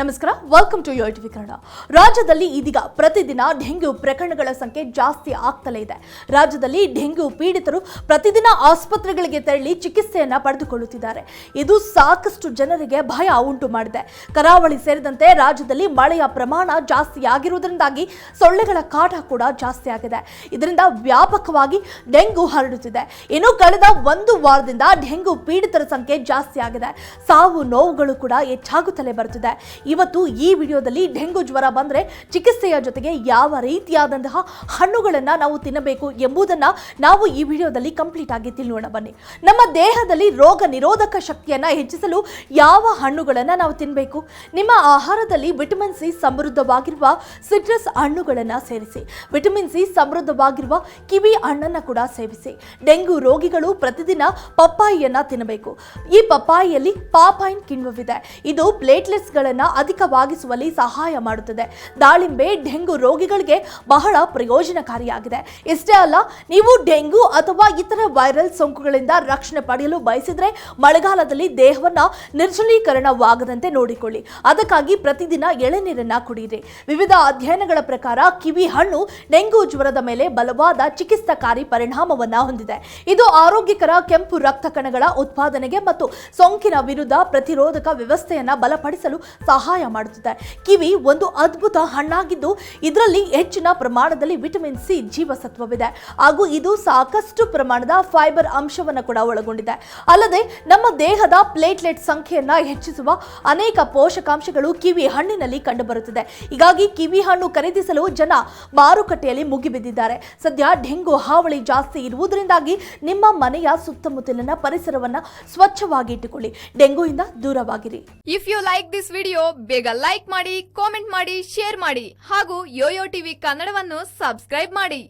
ನಮಸ್ಕಾರ, welcome to YoYo TV Kannada. ರಾಜ್ಯದಲ್ಲಿ ಇದೀಗ ಪ್ರತಿದಿನ ಡೆಂಗ್ಯೂ ಪ್ರಕರಣಗಳ ಸಂಖ್ಯೆ ಜಾಸ್ತಿ ಆಗ್ತಲೇ ಇದೆ. ರಾಜ್ಯದಲ್ಲಿ ಡೆಂಗ್ಯೂ ಪೀಡಿತರು ಪ್ರತಿದಿನ ಆಸ್ಪತ್ರೆಗಳಿಗೆ ತೆರಳಿ ಚಿಕಿತ್ಸೆಯನ್ನ ಪಡೆದುಕೊಳ್ಳುತ್ತಿದ್ದಾರೆ. ಇದು ಸಾಕಷ್ಟು ಜನರಿಗೆ ಭಯ ಉಂಟು ಮಾಡಿದೆ. ಕರಾವಳಿ ಸೇರಿದಂತೆ ರಾಜ್ಯದಲ್ಲಿ ಮಳೆಯ ಪ್ರಮಾಣ ಜಾಸ್ತಿ ಆಗಿರುವುದರಿಂದಾಗಿ ಸೊಳ್ಳೆಗಳ ಕಾಟ ಕೂಡ ಜಾಸ್ತಿ ಆಗಿದೆ. ಇದರಿಂದ ವ್ಯಾಪಕವಾಗಿ ಡೆಂಗ್ಯೂ ಹರಡುತ್ತಿದೆ. ಇನ್ನು ಕಳೆದ ಒಂದು ವಾರದಿಂದ ಡೆಂಗ್ಯೂ ಪೀಡಿತರ ಸಂಖ್ಯೆ ಜಾಸ್ತಿ ಆಗಿದೆ. ಸಾವು ನೋವುಗಳು ಕೂಡ ಹೆಚ್ಚಾಗುತ್ತಲೇ ಬರುತ್ತಿದೆ. ಇವತ್ತು ಈ ವಿಡಿಯೋದಲ್ಲಿ ಡೆಂಗು ಜ್ವರ ಬಂದ್ರೆ ಚಿಕಿತ್ಸೆಯ ಜೊತೆಗೆ ಯಾವ ರೀತಿಯಾದಂತಹ ಹಣ್ಣುಗಳನ್ನ ನಾವು ತಿನ್ನಬೇಕು ಎಂಬುದನ್ನ ನಾವು ಈ ವಿಡಿಯೋದಲ್ಲಿ ಕಂಪ್ಲೀಟ್ ಆಗಿ ತಿಳಿಯೋಣ. ಬನ್ನಿ. ನಮ್ಮ ದೇಹದಲ್ಲಿ ರೋಗ ನಿರೋಧಕ ಶಕ್ತಿಯನ್ನ ಹೆಚ್ಚಿಸಲು ಯಾವ ಹಣ್ಣುಗಳನ್ನ ನಾವು ತಿನ್ನಬೇಕು? ನಿಮ್ಮ ಆಹಾರದಲ್ಲಿ ವಿಟಮಿನ್ ಸಿ ಸಮೃದ್ಧವಾಗಿರುವ ಸಿಟ್ರಸ್ ಹಣ್ಣುಗಳನ್ನ ಸೇರಿಸಿ. ವಿಟಮಿನ್ ಸಿ ಸಮೃದ್ಧವಾಗಿರುವ ಕಿವಿ ಹಣ್ಣನ್ನ ಕೂಡ ಸೇವಿಸಿ. ಡೆಂಗು ರೋಗಿಗಳು ಪ್ರತಿದಿನ ಪಪ್ಪಾಯಿಯನ್ನ ತಿನ್ನಬೇಕು. ಈ ಪಪ್ಪಾಯಿಯಲ್ಲಿ ಪಾಪೈನ್ ಕಿಣ್ವವಿದೆ. ಇದು ಪ್ಲೇಟ್ಲೆಟ್ಸ್ ಗಳನ್ನ ಅಧಿಕವಾಗಿಸುವಲ್ಲಿ ಸಹಾಯ ಮಾಡುತ್ತದೆ. ದಾಳಿಂಬೆ ಡೆಂಗು ರೋಗಿಗಳಿಗೆ ಬಹಳ ಪ್ರಯೋಜನಕಾರಿಯಾಗಿದೆ. ಇಷ್ಟೇ ಅಲ್ಲ, ನೀವು ಡೆಂಗು ಅಥವಾ ಇತರ ವೈರಲ್ ಸೋಂಕುಗಳಿಂದ ರಕ್ಷಣೆ ಪಡೆಯಲು ಬಯಸಿದ್ರೆ ಮಳೆಗಾಲದಲ್ಲಿ ದೇಹವನ್ನ ನಿರ್ಜಲೀಕರಣವಾಗದಂತೆ ನೋಡಿಕೊಳ್ಳಿ. ಅದಕ್ಕಾಗಿ ಪ್ರತಿದಿನ ಎಳೆನೀರನ್ನ ಕುಡಿಯಿರಿ. ವಿವಿಧ ಅಧ್ಯಯನಗಳ ಪ್ರಕಾರ ಕಿವಿ ಹಣ್ಣು ಡೆಂಗು ಜ್ವರದ ಮೇಲೆ ಬಲವಾದ ಚಿಕಿತ್ಸಾಕಾರಿ ಪರಿಣಾಮವನ್ನ ಹೊಂದಿದೆ. ಇದು ಆರೋಗ್ಯಕರ ಕೆಂಪು ರಕ್ತ ಕಣಗಳ ಉತ್ಪಾದನೆಗೆ ಮತ್ತು ಸೋಂಕಿನ ವಿರುದ್ಧ ಪ್ರತಿರೋಧಕ ವ್ಯವಸ್ಥೆಯನ್ನ ಬಲಪಡಿಸಲು ಸಹಾಯ ಮಾಡುತ್ತದೆ. ಕಿವಿ ಒಂದು ಅದ್ಭುತ ಹಣ್ಣಾಗಿದ್ದು ಇದರಲ್ಲಿ ಹೆಚ್ಚಿನ ಪ್ರಮಾಣದಲ್ಲಿ ವಿಟಮಿನ್ ಸಿ ಜೀವಸತ್ವವಿದೆ ಹಾಗೂ ಇದು ಸಾಕಷ್ಟು ಪ್ರಮಾಣದ ಫೈಬರ್ ಅಂಶವನ್ನು ಕೂಡ ಒಳಗೊಂಡಿದೆ. ಅಲ್ಲದೆ ನಮ್ಮ ದೇಹದ ಪ್ಲೇಟ್ಲೆಟ್ ಸಂಖ್ಯೆಯನ್ನ ಹೆಚ್ಚಿಸುವ ಅನೇಕ ಪೋಷಕಾಂಶಗಳು ಕಿವಿ ಹಣ್ಣಿನಲ್ಲಿ ಕಂಡುಬರುತ್ತದೆ. ಹೀಗಾಗಿ ಕಿವಿ ಹಣ್ಣು ಖರೀದಿಸಲು ಜನ ಮಾರುಕಟ್ಟೆಯಲ್ಲಿ ಮುಗಿಬಿದ್ದಿದ್ದಾರೆ. ಸದ್ಯ ಡೆಂಗು ಹಾವಳಿ ಜಾಸ್ತಿ ಇರುವುದರಿಂದಾಗಿ ನಿಮ್ಮ ಮನೆಯ ಸುತ್ತಮುತ್ತಲಿನ ಪರಿಸರವನ್ನ ಸ್ವಚ್ಛವಾಗಿ ಇಟ್ಟುಕೊಳ್ಳಿ. ಡೆಂಗುಯಿಂದ ದೂರವಾಗಿರಿ. If you like this video, ಬೇಗ ಲೈಕ್ ಮಾಡಿ, ಕಾಮೆಂಟ್ ಮಾಡಿ, ಶೇರ್ ಮಾಡಿ ಹಾಗೂ ಯೋಯೋ ಟಿವಿ ಕನ್ನಡವನ್ನು ಸಬ್ಸ್ಕ್ರೈಬ್ ಮಾಡಿ.